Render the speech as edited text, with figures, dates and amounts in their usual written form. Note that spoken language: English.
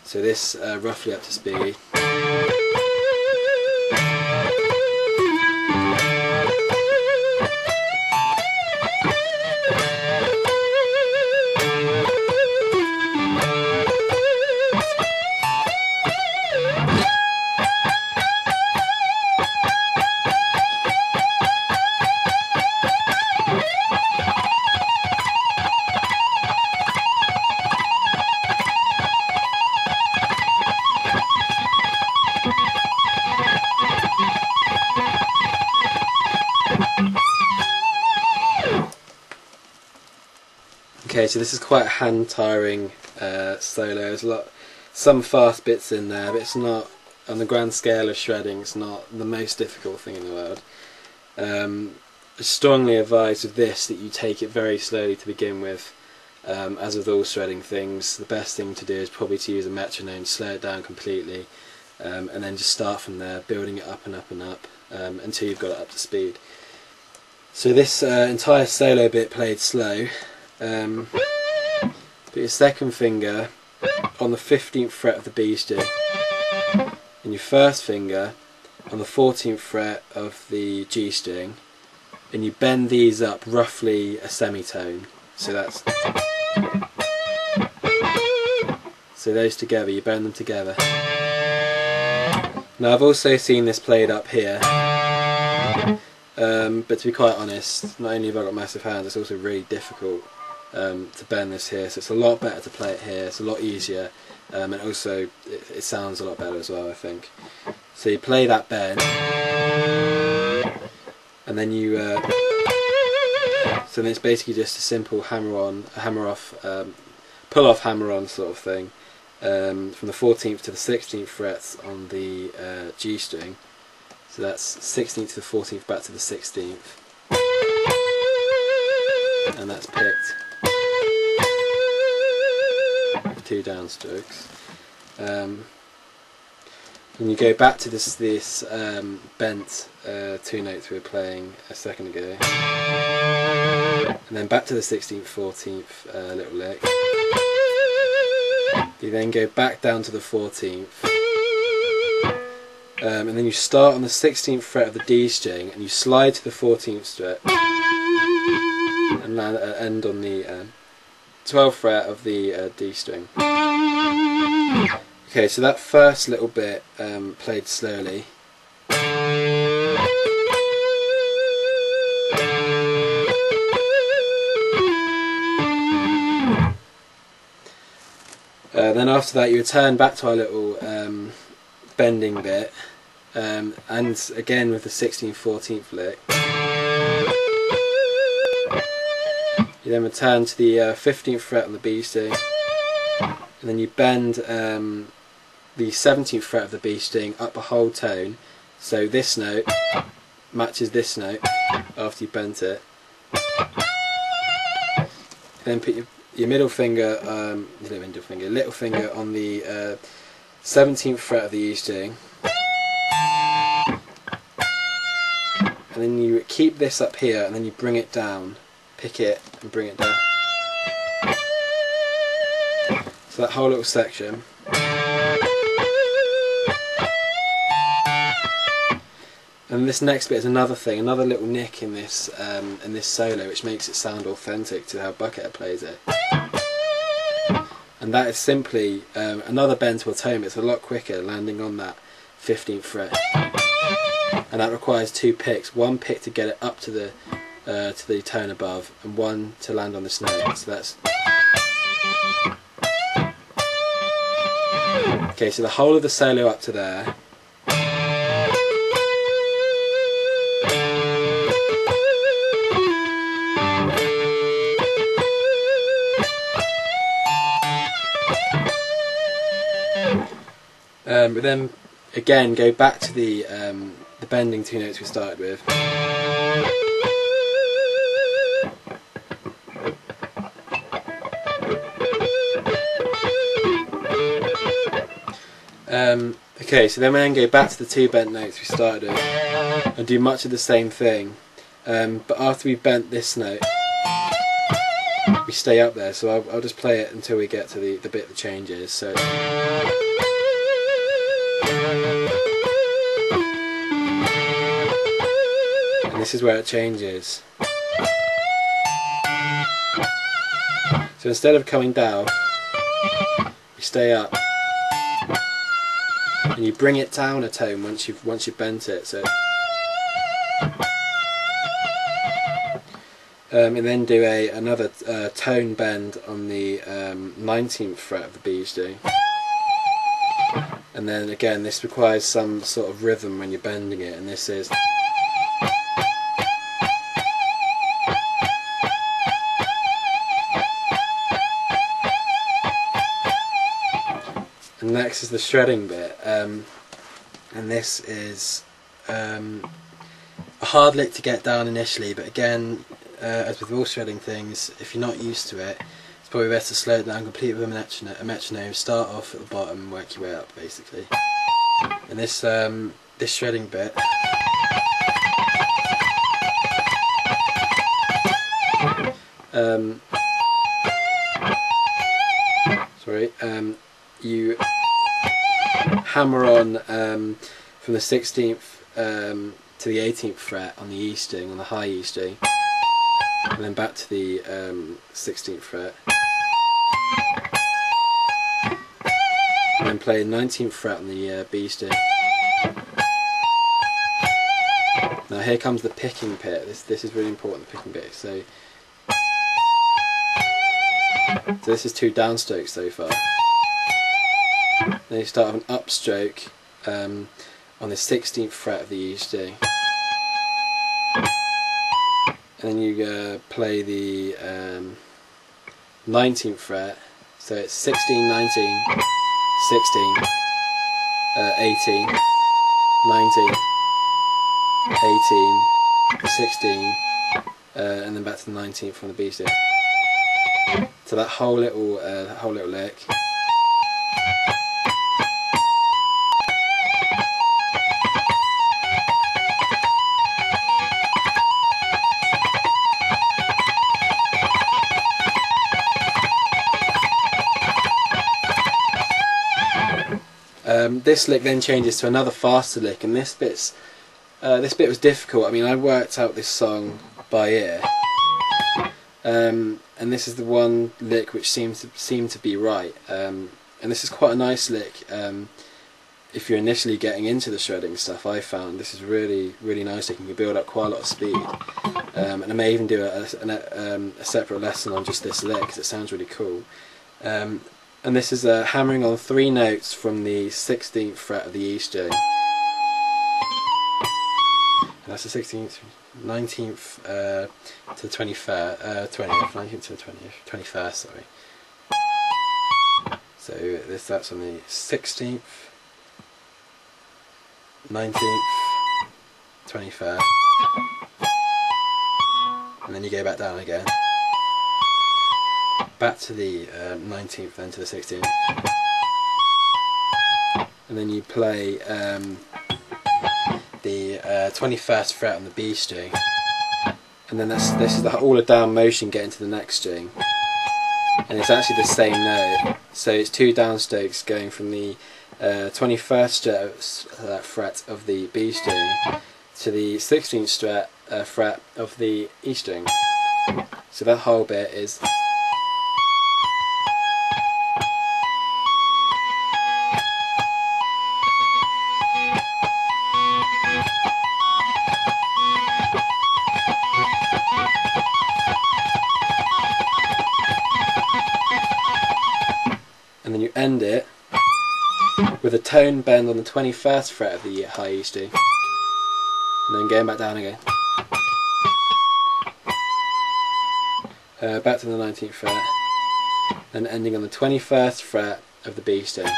So this roughly up to speed. Okay, so this is quite a hand-tiring solo. There's some fast bits in there, but it's not, on the grand scale of shredding, it's not the most difficult thing in the world. I strongly advise with this that you take it very slowly to begin with. As with all shredding things, the best thing to do is probably to use a metronome, slow it down completely, and then just start from there, building it up and up and up until you've got it up to speed. So this entire solo bit played slow. Put your second finger on the 15th fret of the B string and your first finger on the 14th fret of the G string, and you bend these up roughly a semitone. So that's, so those together, you bend them together. Now I've also seen this played up here, but to be quite honest, not only have I got massive hands, it's also really difficult to bend this here, so it's a lot better to play it here. It's a lot easier, and also it sounds a lot better as well, I think. So you play that bend, and then you so then it's basically just a simple hammer on, a hammer off, pull off hammer on sort of thing, from the 14th to the 16th frets on the G string. So that's 16th to the 14th back to the 16th, and that's picked. 2 downstrokes. And you go back to this bent 2 notes we were playing a second ago, and then back to the 16th, 14th little lick. You then go back down to the 14th, and then you start on the 16th fret of the D string, and you slide to the 14th fret, and land, end on the 12th fret of the D string. Okay, so that first little bit played slowly. Then after that you return back to our little bending bit, and again with the 16th, 14th lick. You then return to the 15th fret on the B string, and then you bend the 17th fret of the B string up a whole tone, so this note matches this note after you bent it. Then put your middle finger, little finger on the 17th fret of the E string, and then you keep this up here, and then you bring it down. Pick it and bring it down. So that whole little section. And this next bit is another thing, another little nick in this solo, which makes it sound authentic to how Buckethead plays it. And that is simply another bend to a tone, but it's a lot quicker, landing on that 15th fret. And that requires 2 picks, one pick to get it up to the tone above, and one to land on this note. So that's okay. So the whole of the solo up to there. But then again go back to the bending 2 notes we started with. Okay, so then we go back to the 2 bent notes we started with and do much of the same thing, but after we bent this note, we stay up there. So I'll just play it until we get to the bit that changes. So. And this is where it changes. So instead of coming down, you stay up, and you bring it down a tone once you've bent it. So, and then do another tone bend on the 19th fret of the B string. And then again, this requires some sort of rhythm when you're bending it, and this is. And next is the shredding bit, and this is a hard lick to get down initially, but again, as with all shredding things, if you're not used to it, it's probably best to slow it down completely with a metronome, start off at the bottom and work your way up basically. And this shredding bit, you hammer on from the 16th to the 18th fret on the E string, on the high E string, and then back to the 16th fret, and then play the 19th fret on the B string. Now here comes the picking bit. This is really important, the picking bit. So this is 2 downstrokes so far. Then you start with an upstroke on the 16th fret of the E string, and then you play the 19th fret. So it's 16, 19, 16, 18, 19, 18, 16, and then back to the 19th from the B string. So that whole little lick. This lick then changes to another faster lick, and this bit was difficult. I mean, I worked out this song by ear, and this is the one lick which seemed to be right. And this is quite a nice lick. If you're initially getting into the shredding stuff, I found this is really nice lick. You can build up quite a lot of speed, and I may even do a separate lesson on just this lick because it sounds really cool. And this is hammering on 3 notes from the 16th fret of the E string. And that's the 16th, 19th to the 20th, 19th to the 21st, sorry. So that's on the 16th, 19th, 21st, and then you go back down again. Back to the 19th, then to the 16th, and then you play the 21st fret on the B string, and then this is all a down motion getting to the next string, and it's actually the same note. So it's 2 downstrokes going from the 21st fret of the B string to the 16th fret of the E string. So that whole bit is. And then you end it with a tone bend on the 21st fret of the high E string, and then going back down again, back to the 19th fret, and ending on the 21st fret of the B string.